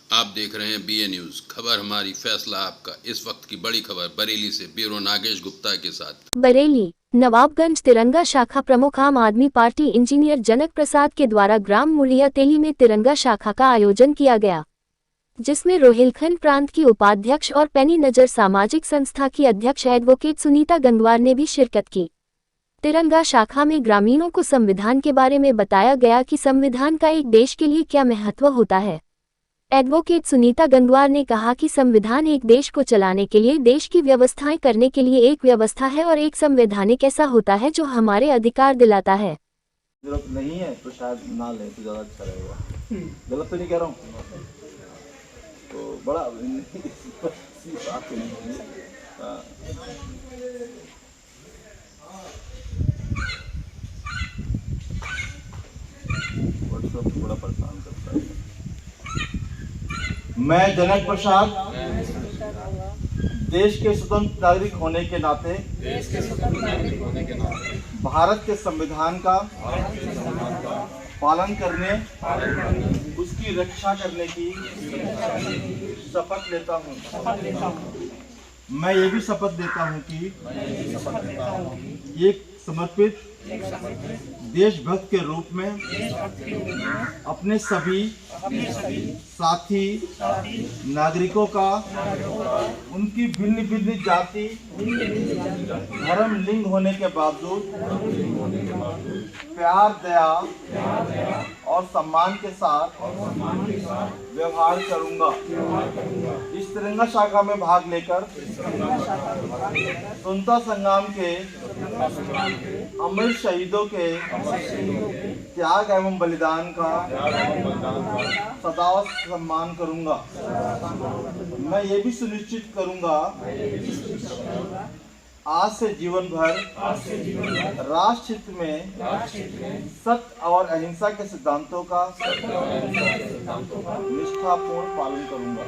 आप देख रहे हैं BA न्यूज, खबर हमारी फैसला आपका। इस वक्त की बड़ी खबर बरेली से ब्यूरो नागेश गुप्ता के साथ। बरेली नवाबगंज तिरंगा शाखा प्रमुख आम आदमी पार्टी इंजीनियर जनक प्रसाद के द्वारा ग्राम मुड़िया तेली में तिरंगा शाखा का आयोजन किया गया, जिसमें रोहिलखंड प्रांत की उपाध्यक्ष और पैनी नजर सामाजिक संस्था की अध्यक्ष एडवोकेट सुनीता गंगवार ने भी शिरकत की। तिरंगा शाखा में ग्रामीणों को संविधान के बारे में बताया गया कि संविधान का एक देश के लिए क्या महत्व होता है। एडवोकेट सुनीता गंगवार ने कहा कि संविधान एक देश को चलाने के लिए, देश की व्यवस्थाएं करने के लिए एक व्यवस्था है और एक संवैधानिक ऐसा होता है जो हमारे अधिकार दिलाता है। जरूरत नहीं है तो शायद ना ले तो ज़्यादा अच्छा रहेगा। गलत तो नहीं कह रहा हूँ, तो बड़ा बात नहीं व्हाट्सएप बड़ा परेशान करता है। मैं जनक प्रसाद देश के स्वतंत्र नागरिक होने के नाते भारत के संविधान का पालन करने, उसकी रक्षा करने की शपथ लेता हूँ। मैं ये भी शपथ लेता हूँ कि एक समर्पित देशभक्त के रूप में अपने सभी साथी नागरिकों का उनकी भिन्न भिन्न जाति, धर्म, लिंग होने के बावजूद प्यार, दया और सम्मान के साथ व्यवहार करूंगा। इस तिरंगा शाखा में भाग लेकर स्वतंत्रता संग्राम के अमर शहीदों के त्याग एवं बलिदान का सदैव सम्मान करूंगा। मैं ये भी सुनिश्चित करूंगा आज से जीवन भर राष्ट्र हित में सत्य और अहिंसा के सिद्धांतों का निष्ठापूर्ण पालन करूंगा।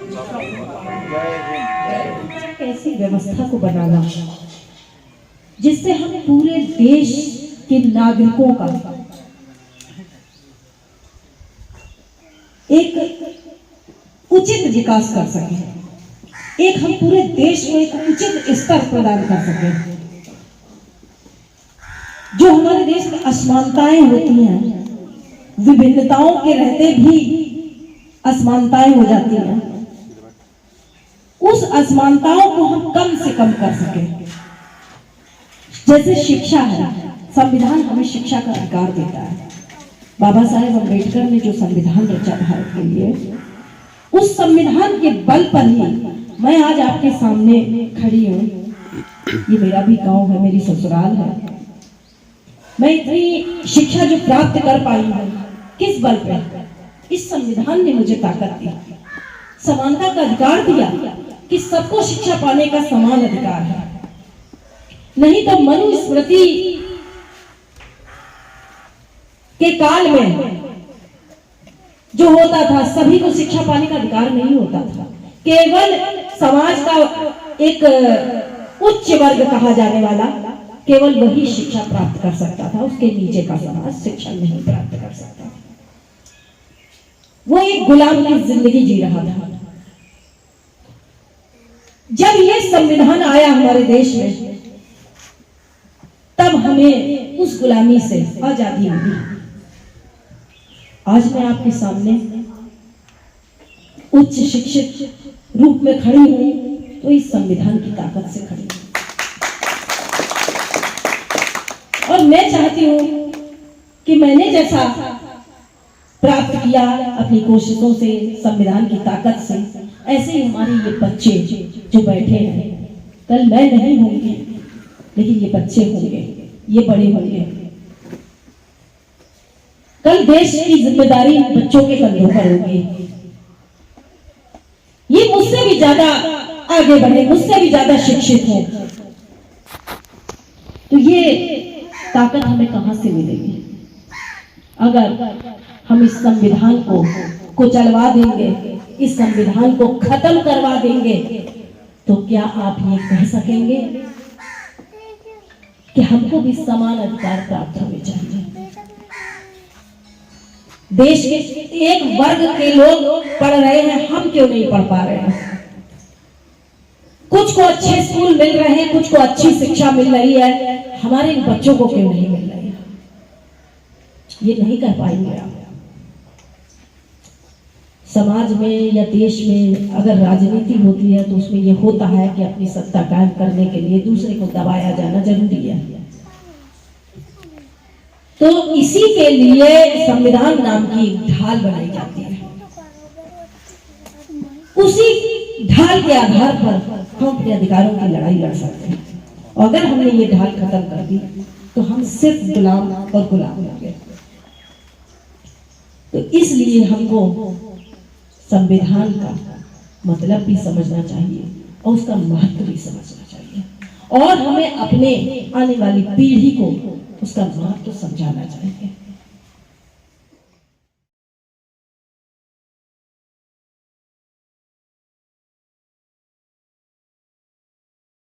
जय हिंद। ऐसी व्यवस्था को बनाना जिससे हम पूरे देश के नागरिकों का एक उचित विकास कर सकें, एक हम पूरे देश को एक उचित स्तर प्रदान कर सकें। जो हमारे देश में असमानताएं होती हैं, विभिन्नताओं के रहते भी असमानताएं हो जाती हैं, उस असमानताओं को हम कम से कम कर सकें। जैसे शिक्षा है, संविधान हमें शिक्षा का अधिकार देता है। बाबा साहेब अम्बेडकर ने जो संविधान रचा भारत के लिए, उस संविधान के बल पर ही मैं आज आपके सामने खड़ी हूँ। ये मेरा भी गांव है, मेरी ससुराल है। मैं इतनी शिक्षा जो प्राप्त कर पाई हूँ, किस बल पर? इस संविधान ने मुझे ताकत दी, समानता का अधिकार दिया कि सबको शिक्षा पाने का समान अधिकार है। नहीं तो मनुस्मृति के काल में जो होता था, सभी को शिक्षा पाने का अधिकार नहीं होता था। केवल समाज का एक उच्च वर्ग कहा जाने वाला केवल वही शिक्षा प्राप्त कर सकता था, उसके नीचे का समाज शिक्षा नहीं प्राप्त कर सकता था। वो एक गुलाम की जिंदगी जी रहा था। जब ये संविधान आया हमारे देश में, तब हमें उस गुलामी से आजादी मिली। आज मैं आपके सामने उच्च शिक्षित रूप में खड़ी हूं, तो इस संविधान की ताकत से खड़ी हूं। और मैं चाहती हूं कि मैंने जैसा प्राप्त किया अपनी कोशिशों से, संविधान की ताकत से, ऐसे ही हमारे ये बच्चे जो बैठे हैं, कल मैं नहीं होंगी लेकिन ये बच्चे होंगे, ये बड़े होंगे। कल देश की जिम्मेदारी बच्चों के कंधों पर होगी। ये मुझसे भी ज्यादा आगे बढ़े, मुझसे भी ज्यादा शिक्षित हो, तो ये ताकत हमें कहां से मिलेगी? अगर हम इस संविधान को कुचलवा देंगे, इस संविधान को खत्म करवा देंगे, तो क्या आप ये कह सकेंगे कि हमको भी समान अधिकार प्राप्त होने चाहिए? देश के एक वर्ग के लोग पढ़ रहे हैं, हम क्यों नहीं पढ़ पा रहे हैं? कुछ को अच्छे स्कूल मिल रहे हैं, कुछ को अच्छी शिक्षा मिल रही है, हमारे बच्चों को क्यों नहीं मिल रही है? ये नहीं कर पाएंगे आप। समाज में या देश में अगर राजनीति होती है तो उसमें ये होता है कि अपनी सत्ता कायम करने के लिए दूसरे को दबाया जाना जरूरी है। तो इसी के लिए संविधान नाम की एक ढाल बनाई जाती है। उसी ढाल के आधार पर हम अपने अधिकारों की लड़ाई लड़ सकते हैं। और अगर हमने ये ढाल खत्म कर दी तो हम सिर्फ गुलाम और गुलाम होंगे। तो इसलिए हमको संविधान का मतलब भी समझना चाहिए और उसका महत्व भी समझना चाहिए और हमें अपने आने वाली पीढ़ी को उसका महत्व समझाना चाहिए।